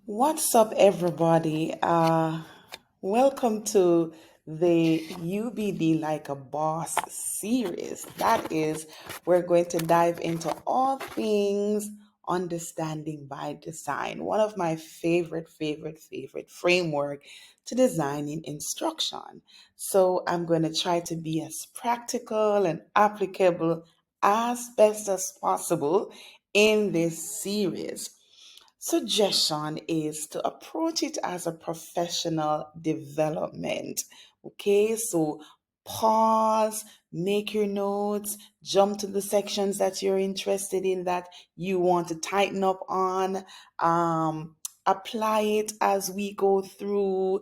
What's up, everybody? Welcome to the UbD Like a Boss series. That is, we're going to dive into all things understanding by design. One of my favorite framework to designing instruction. So I'm going to try to be as practical and applicable as best as possible in this series. Suggestion is to approach it as a professional development. Okay, so pause, make your notes, jump to the sections that you're interested in that you want to tighten up on, apply it as we go through,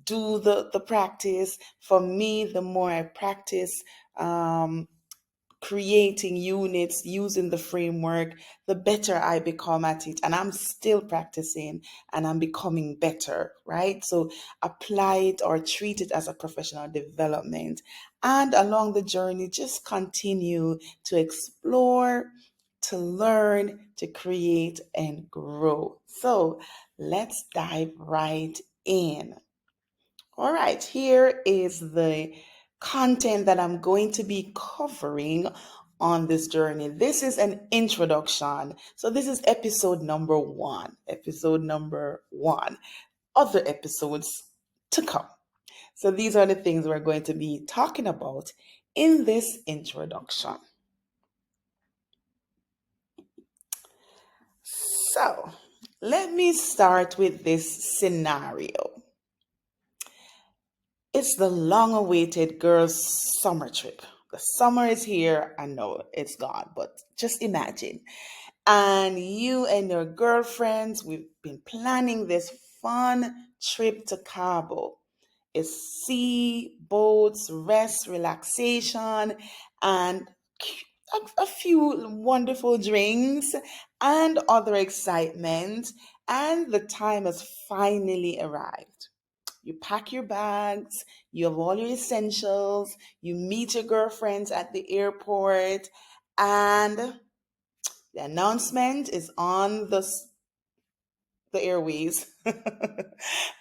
do the practice. For me, the more I practice, creating units using the framework, the better I become at it. And I'm still practicing and I'm becoming better, right? So apply it or treat it as a professional development. And along the journey, just continue to explore, to learn, to create, and grow. So let's dive right in. All right, here is the content that I'm going to be covering on this journey. This is an introduction. So, this is episode number one. Episode number one. Other episodes to come. So, these are the things we're going to be talking about in this introduction. So, let me start with this scenario. It's the long awaited girls' summer trip. The summer is here. I know it's gone, but just imagine. And you and your girlfriends, we've been planning this fun trip to Cabo. It's sea, boats, rest, relaxation, and a few wonderful drinks and other excitement. And the time has finally arrived. You pack your bags, you have all your essentials, you meet your girlfriends at the airport, and the announcement is on the airways.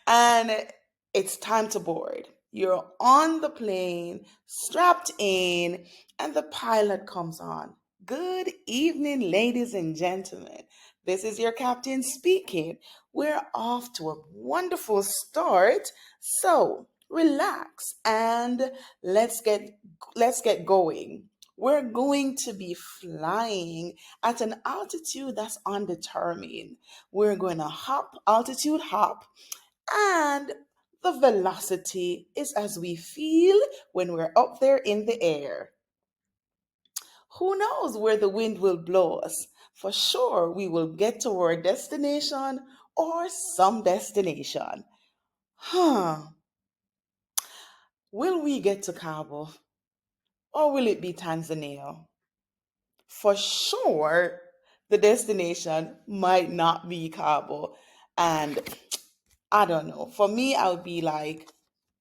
And it's time to board. You're on the plane, strapped in, and the pilot comes on. Good evening, ladies and gentlemen. This is your captain speaking. We're off to a wonderful start. So relax and let's get let's get going. We're going to be flying at an altitude that's undetermined. We're going to altitude hop, and the velocity is as we feel when we're up there in the air. Who knows where the wind will blow us? For sure, we will get to our destination or some destination. Huh. Will we get to Cabo or will it be Tanzania? For sure, the destination might not be Cabo. And I don't know. For me, I would be like,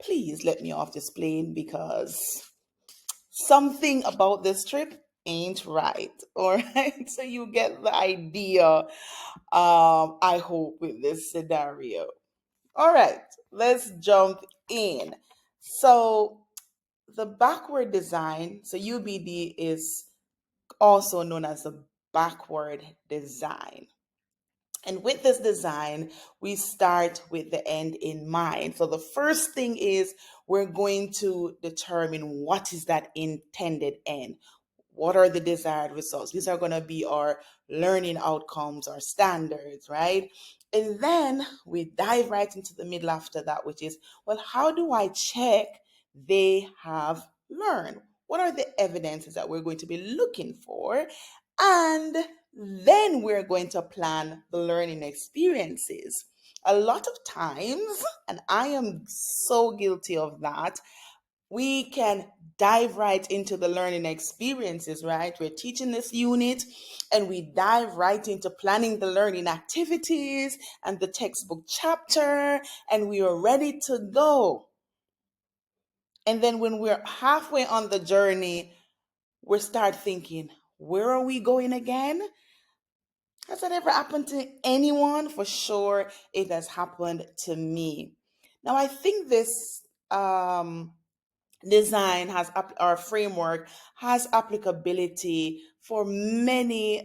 please let me off this plane because something about this trip ain't right. All right. So you get the idea, I hope, with this scenario. All right. Let's jump in. So the backward design, so UBD is also known as the backward design. And with this design, we start with the end in mind. So the first thing is we're going to determine what is that intended end. What are the desired results? These are going to be our learning outcomes, our standards, right? And then we dive right into the middle after that, which is, well, how do I check they have learned? What are the evidences that we're going to be looking for? And then we're going to plan the learning experiences. A lot of times, and I am so guilty of that, we can dive right into the learning experiences, right? We're teaching this unit and we dive right into planning the learning activities and the textbook chapter, and we are ready to go. And then when we're halfway on the journey, we start thinking, where are we going again? Has that ever happened to anyone? For sure, it has happened to me. Now, I think this um, design our framework has applicability for many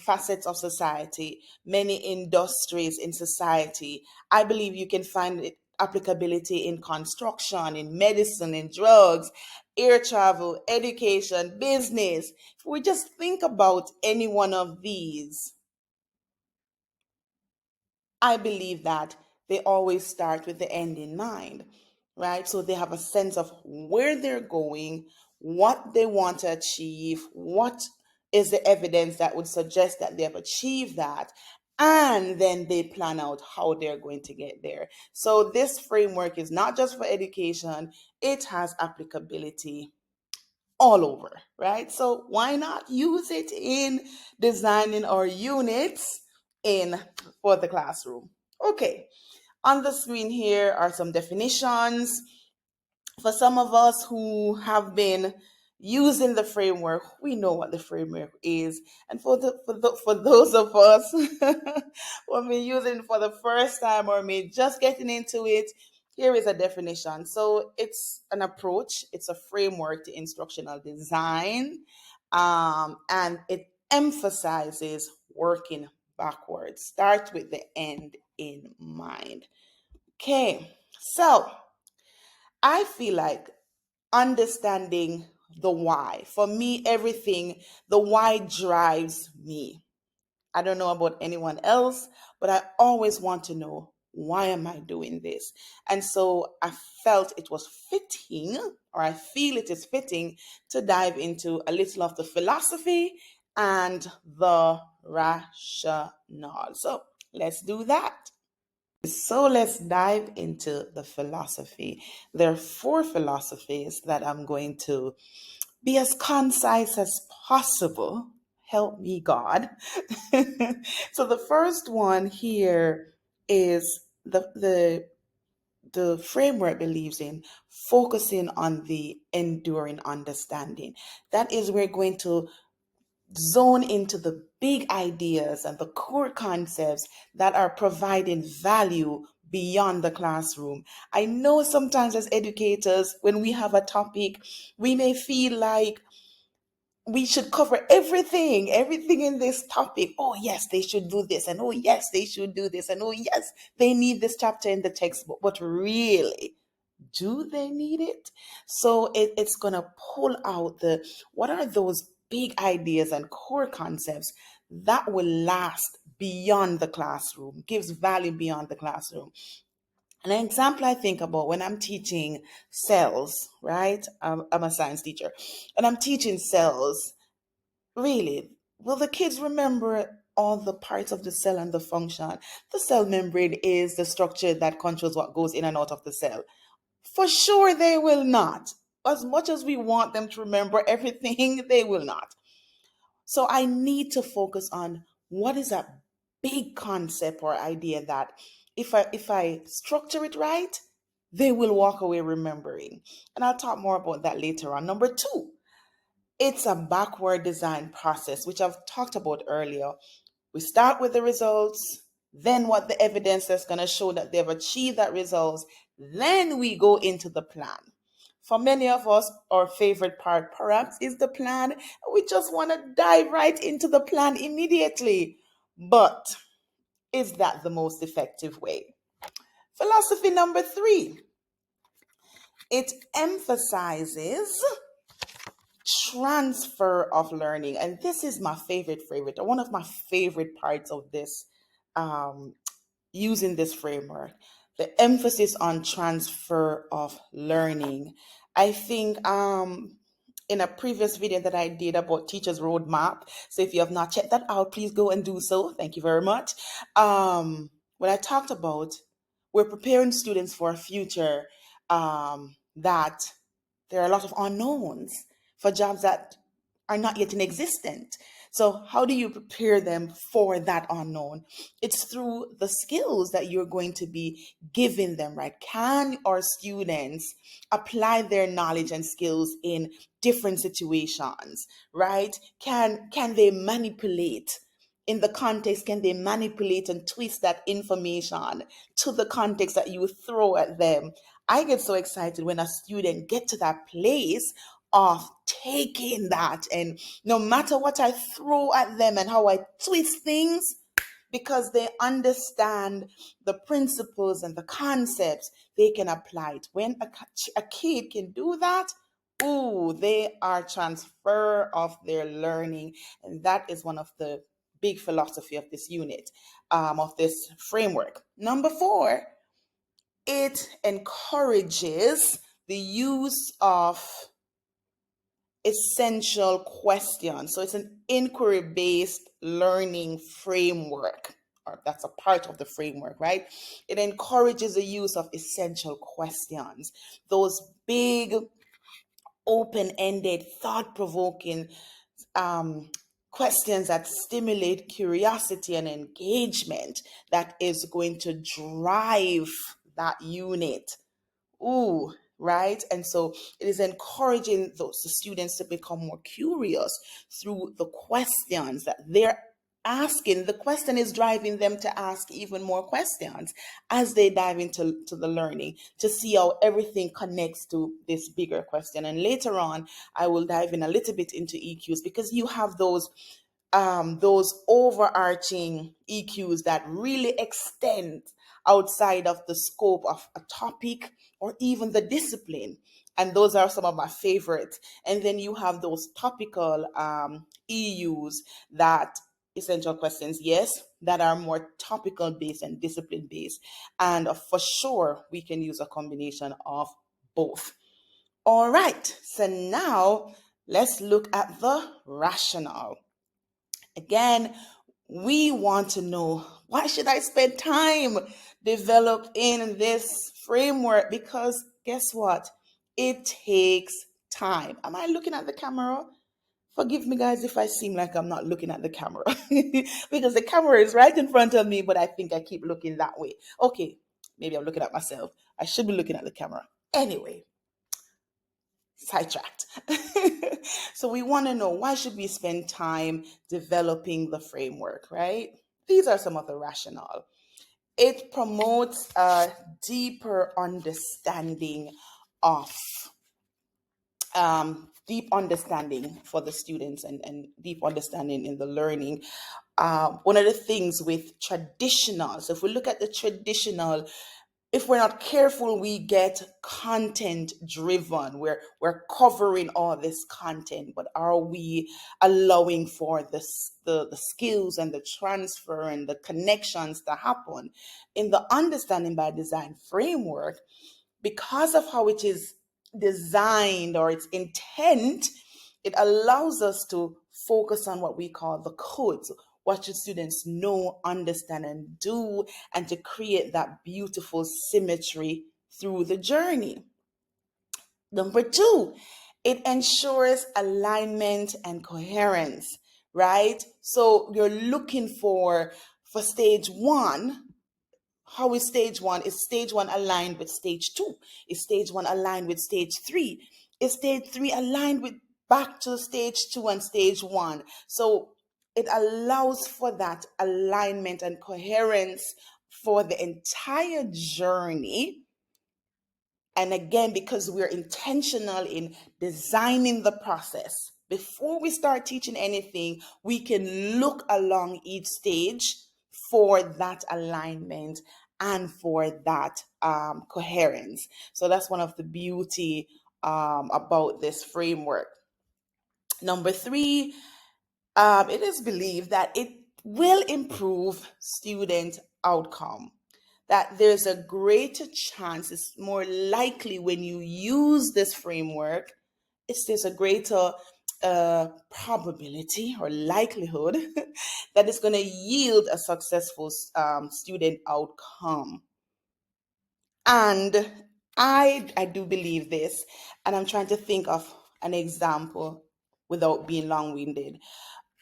facets of society, many industries in society. I believe you can find it applicability in construction, in medicine, in drugs, air travel, education, business. If we just think about any one of these, I believe that they always start with the end in mind, right? So they have a sense of where they're going, what they want to achieve, what is the evidence that would suggest that they have achieved that, and then they plan out how they're going to get there. So this framework is not just for education, it has applicability all over, right? So why not use it in designing our units in for the classroom? Okay, on the screen here are some definitions for some of us who have been using the framework. We know what the framework is, and for those of us who have been using it for the first time or may just getting into it, here is a definition. So it's an approach, it's a framework to instructional design, and it emphasizes working backwards. Start with the end in mind. Okay, so I feel like understanding the why. For me, everything, the why drives me. I don't know about anyone else, but I always want to know, why am I doing this? And so I felt it was fitting, or I feel it is fitting, to dive into a little of the philosophy and the rationale. So let's do that. So let's dive into the philosophy. There are four philosophies that I'm going to be as concise as possible. Help me, God. So the first one here is the framework believes in focusing on the enduring understanding. That is, we're going to zone into the big ideas and the core concepts that are providing value beyond the classroom. I know sometimes as educators, when we have a topic, we may feel like we should cover everything in this topic. Oh, yes, they should do this. And oh, yes, they should do this. And oh, yes, they need this chapter in the textbook. But really, do they need it? So it's going to pull out what are those big ideas and core concepts that will last beyond the classroom, gives value beyond the classroom. An example I think about when I'm teaching cells, right? I'm a science teacher, and I'm teaching cells. Really, will the kids remember all the parts of the cell and the function? The cell membrane is the structure that controls what goes in and out of the cell. For sure, they will not. As much as we want them to remember everything, they will not. So I need to focus on what is a big concept or idea that if I structure it right, they will walk away remembering. And I'll talk more about that later on. Number two, it's a backward design process, which I've talked about earlier. We start with the results, then what the evidence that's going to show that they've achieved that results, then we go into the plan. For many of us, our favorite part perhaps is the plan. We just want to dive right into the plan immediately. But is that the most effective way? Philosophy number three, it emphasizes transfer of learning. And this is my favorite, or one of my favorite parts of this, um, using this framework, the emphasis on transfer of learning. I think in a previous video that I did about teachers roadmap, so if you have not checked that out, please go and do so. Thank you very much. When I talked about we're preparing students for a future, that there are a lot of unknowns for jobs that are not yet in existence. So how do you prepare them for that unknown? It's through the skills that you're going to be giving them, right? Can our students apply their knowledge and skills in different situations, right? Can they manipulate in the context can they manipulate and twist that information to the context that you throw at them. I get so excited when a student get to that place of taking that, and no matter what I throw at them and how I twist things, because they understand the principles and the concepts, they can apply it. When a kid can do that, ooh, they are transfer of their learning. And that is one of the big philosophy of this unit, of this framework. Number 4, it encourages the use of essential questions. So it's an inquiry based learning framework, or that's a part of the framework, right? It encourages the use of essential questions, those big, open ended, thought provoking questions that stimulate curiosity and engagement that is going to drive that unit. Ooh, right? And so it is encouraging those the students to become more curious through the questions that they're asking. The question is driving them to ask even more questions as they dive into the learning, to see how everything connects to this bigger question. And later on, I will dive in a little bit into EQs, because you have those overarching EQs that really extend outside of the scope of a topic or even the discipline. And those are some of my favorites. And then you have those topical EUs, that essential questions, yes, that are more topical based and discipline based. And for sure, we can use a combination of both. All right, so now let's look at the rationale. Again, we want to know, why should I spend time developing this framework? Because guess what? It takes time. Am I looking at the camera? Forgive me, guys, if I seem like I'm not looking at the camera because the camera is right in front of me, but I think I keep looking that way. Okay, maybe I'm looking at myself. I should be looking at the camera. Anyway, sidetracked. So we want to know, why should we spend time developing the framework, right? These are some of the rationale. It promotes a deeper understanding of deep understanding for the students, and deep understanding in the learning. One of the things with traditional, so if we look at the traditional, if we're not careful, we get content driven. We're covering all this content, but are we allowing for the skills and the transfer and the connections to happen? In the understanding by design framework, because of how it is designed or its intent, it allows us to focus on what we call the codes, what should students know, understand, and do, and to create that beautiful symmetry through the journey. Number 2, it ensures alignment and coherence, right? So you're looking for stage 1. How is stage 1? Is stage 1 aligned with stage 2? Is stage 1 aligned with stage 3? Is stage 3 aligned with back to stage 2 and stage 1? So it allows for that alignment and coherence for the entire journey. And again, because we're intentional in designing the process, before we start teaching anything, we can look along each stage for that alignment and for that coherence. So that's one of the beauty about this framework. Number 3, it is believed that it will improve student outcome, that there's a greater chance, it's more likely when you use this framework, there's a greater probability or likelihood that it's going to yield a successful student outcome. And I do believe this, and I'm trying to think of an example without being long-winded.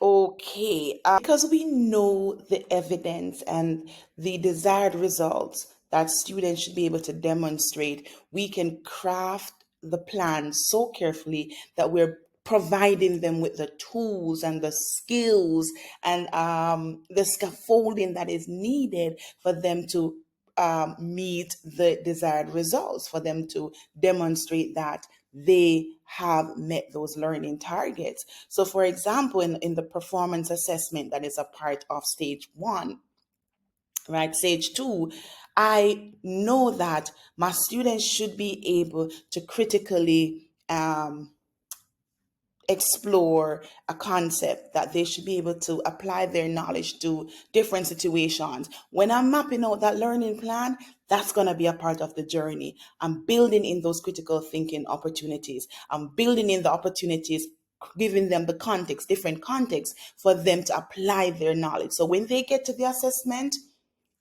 Okay, because we know the evidence and the desired results that students should be able to demonstrate, we can craft the plan so carefully that we're providing them with the tools and the skills and the scaffolding that is needed for them to meet the desired results, for them to demonstrate that they have met those learning targets. So, for example, in the performance assessment that is a part of stage one, right, stage two, I know that my students should be able to critically explore a concept, that they should be able to apply their knowledge to different situations. When I'm mapping out that learning plan, that's going to be a part of the journey. I'm building in those critical thinking opportunities. I'm building in the opportunities, giving them the context, different contexts for them to apply their knowledge. So when they get to the assessment,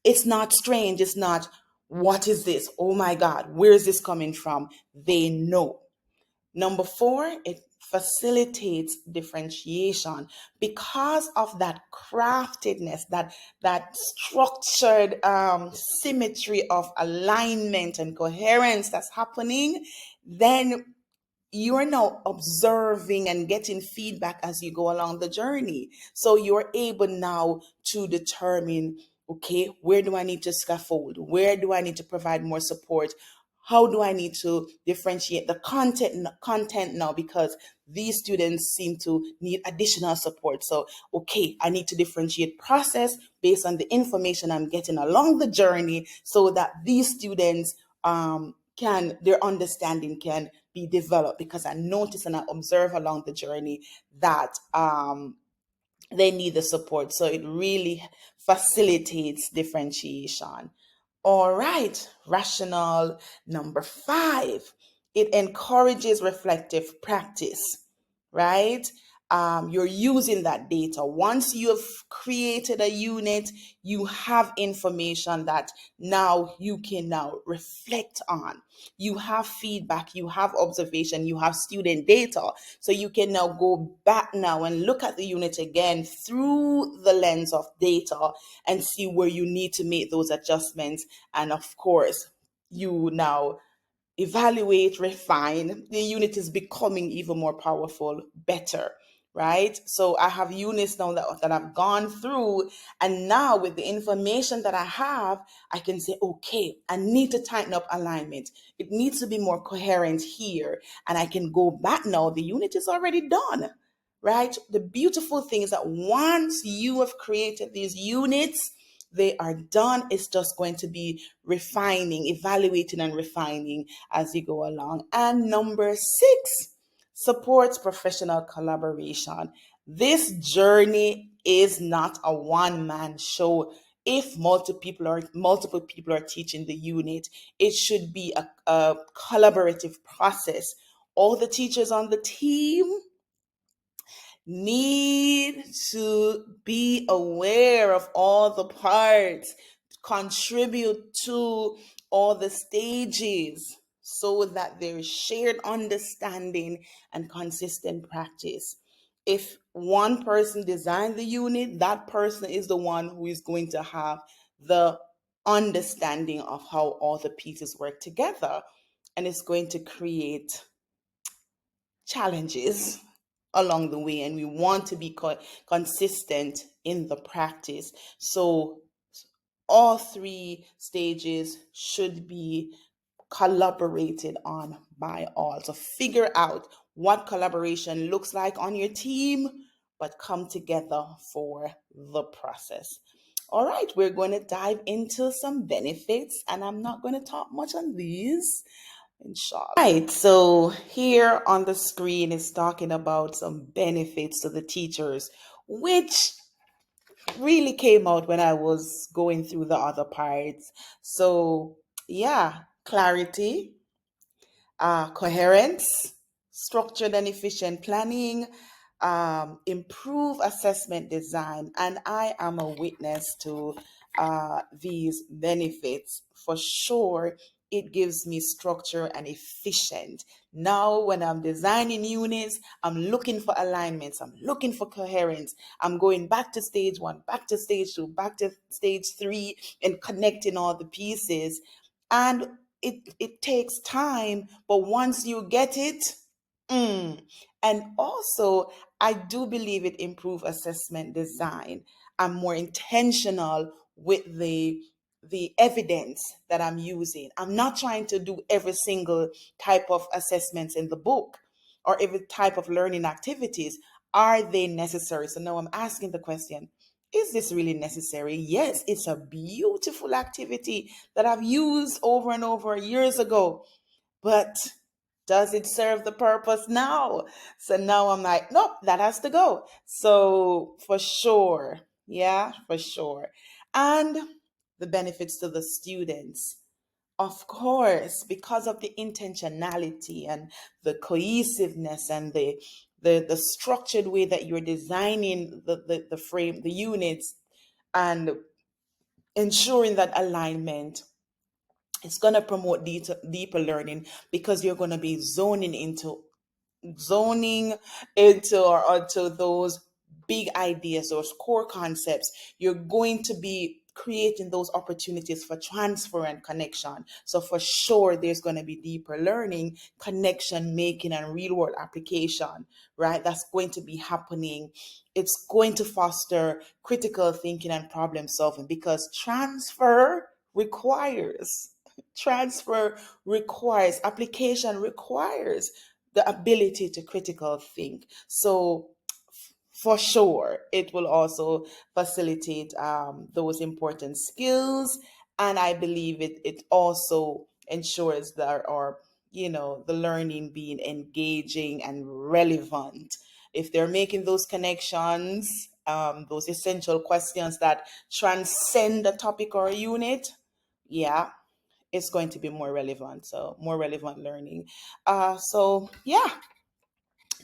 it's not strange. It's not, what is this? Oh my God, where is this coming from? They know. Number four, it facilitates differentiation because of that craftedness, that structured symmetry of alignment and coherence that's happening. Then you are now observing and getting feedback as you go along the journey. So you're able now to determine, okay, where do I need to scaffold? Where do I need to provide more support? How do I need to differentiate the content now, because these students seem to need additional support. So, okay, I need to differentiate process based on the information I'm getting along the journey, so that these students can, their understanding can be developed, because I notice and I observe along the journey that they need the support. So it really facilitates differentiation. All right, rationale number five, it encourages reflective practice, right? You're using that data. Once you have created a unit, you have information that now you can now reflect on. You have feedback, you have observation, you have student data. So you can now go back now and look at the unit again through the lens of data and see where you need to make those adjustments. And of course, you now evaluate, refine. The unit is becoming even more powerful, better, right? So I have units now that I've gone through, and now with the information that I have, I can say, okay, I need to tighten up alignment. It needs to be more coherent here. And I can go back now. The unit is already done, right? The beautiful thing is that once you have created these units, they are done. It's just going to be refining, evaluating, and refining as you go along. And number six, supports professional collaboration. This journey is not a one-man show. If multiple people are teaching the unit, it should be a collaborative process. All the teachers on the team need to be aware of all the parts, contribute to all the stages, so that there is shared understanding and consistent practice. If one person designed the unit, that person is the one who is going to have the understanding of how all the pieces work together. And it's going to create challenges along the way, and we want to be consistent in the practice. So all three stages should be collaborated on by all. So figure out what collaboration looks like on your team, but come together for the process. All right, we're going to dive into some benefits, and I'm not going to talk much on these, inshallah. Right, so here on the screen is talking about some benefits to the teachers, which really came out when I was going through the other parts. So, yeah, clarity, coherence, structured and efficient planning, improve assessment design. And I am a witness to these benefits for sure. It gives me structure and efficient. Now, when I'm designing units, I'm looking for alignments, I'm looking for coherence. I'm going back to stage one, back to stage two, back to stage three, and connecting all the pieces. And it takes time, but once you get it, Mm. And also, I do believe it improve assessment design. I'm more intentional with the evidence that I'm using. I'm not trying to do every single type of assessments in the book or every type of learning activities. Are they necessary? So now I'm asking the question, is this really necessary? Yes, it's a beautiful activity that I've used over and over years ago, but does it serve the purpose now? So now I'm like, nope, that has to go. So for sure, yeah, for sure. And the benefits to the students, of course, because of the intentionality and the cohesiveness and the structured way that you're designing the frame, the units, and ensuring that alignment, it's going to promote deeper learning because you're going to be zoning into or onto those big ideas, those core concepts. You're going to be creating those opportunities for transfer and connection. So for sure, there's going to be deeper learning, connection making, and real world application, right? That's going to be happening. It's going to foster critical thinking and problem solving because transfer requires, application requires the ability to critical think. So for sure, it will also facilitate those important skills, and I believe it also ensures that our the learning being engaging and relevant. If they're making those connections, those essential questions that transcend a topic or a unit, yeah, it's going to be more relevant. So more relevant learning. So yeah,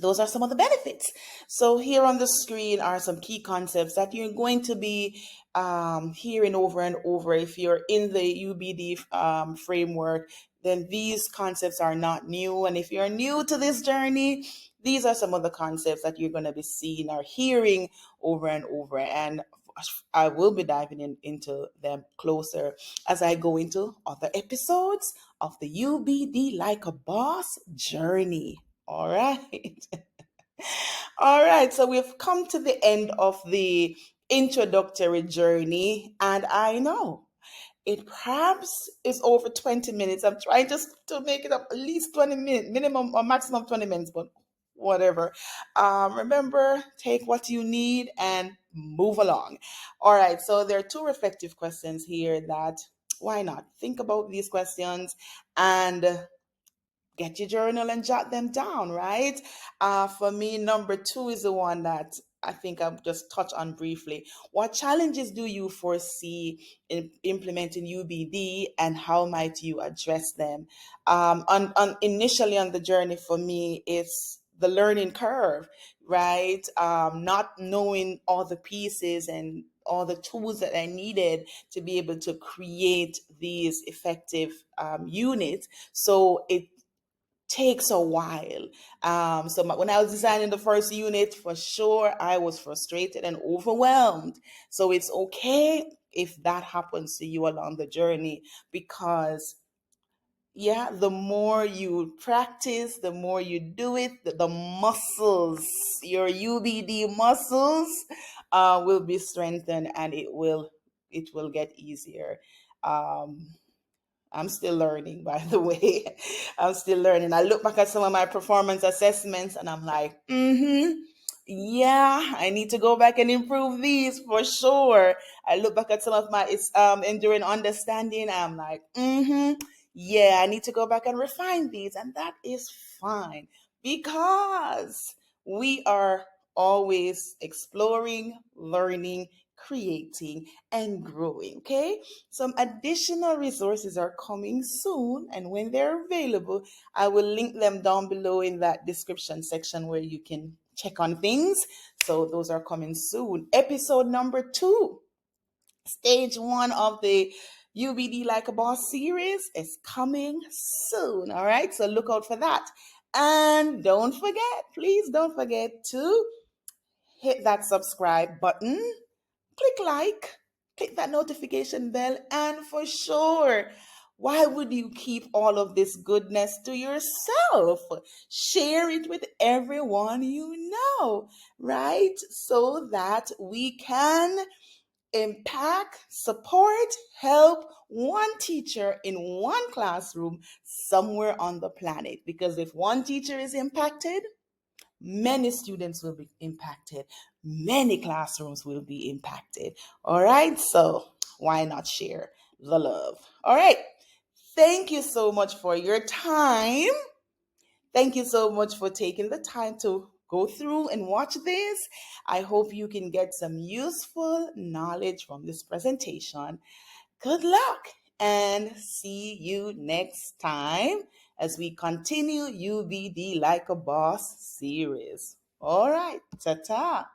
those are some of the benefits. So here on the screen are some key concepts that you're going to be hearing over and over. If you're in the UbD framework, then these concepts are not new. And if you're new to this journey, these are some of the concepts that you're going to be seeing or hearing over and over. And I will be diving into them closer as I go into other episodes of the UbD Like a Boss journey. All right. All right. So we've come to the end of the introductory journey. And I know it perhaps is over 20 minutes. I'm trying just to make it up at least 20 minutes, minimum or maximum 20 minutes, but whatever. Remember, take what you need and move along. All right. So there are two reflective questions here that why not? Think about these questions and get your journal and jot them down, right? For me, number two is the one that I think I'll just touch on briefly. What challenges do you foresee in implementing UbD, and how might you address them? Initially on the journey for me, it's the learning curve, right? Not knowing all the pieces and all the tools that I needed to be able to create these effective units. So it takes a while. When I was designing the first unit, for sure, I was frustrated and overwhelmed. So it's okay if that happens to you along the journey because yeah, the more you practice, the more you do it, the muscles, your UbD muscles, will be strengthened, and it will get easier. Um, I'm still learning, by the way. I'm still learning. I look back at some of my performance assessments and I'm like, yeah, I need to go back and improve these for sure. I look back at some of my enduring understanding. I'm like, yeah, I need to go back and refine these. And that is fine because we are always exploring, learning, creating, and growing. Okay. Some additional resources are coming soon, and when they're available, I will link them down below in that description section where you can check on things. So those are coming soon. Episode number 2, stage 1 of the UbD Like a Boss series is coming soon. All right, so look out for that. And don't forget, please don't forget to hit that subscribe button, click like, click that notification bell, and for sure, Why would you keep all of this goodness to yourself? Share it with everyone you know, right? So that we can impact, support, help one teacher in one classroom somewhere on the planet. Because if one teacher is impacted, many students will be impacted, many classrooms will be impacted. All right, so why not share the love? All right, thank you so much for your time. Thank you so much for taking the time to go through and watch this. I hope you can get some useful knowledge from this presentation. Good luck and see you next time as we continue UBD Like a Boss series. All right, ta ta.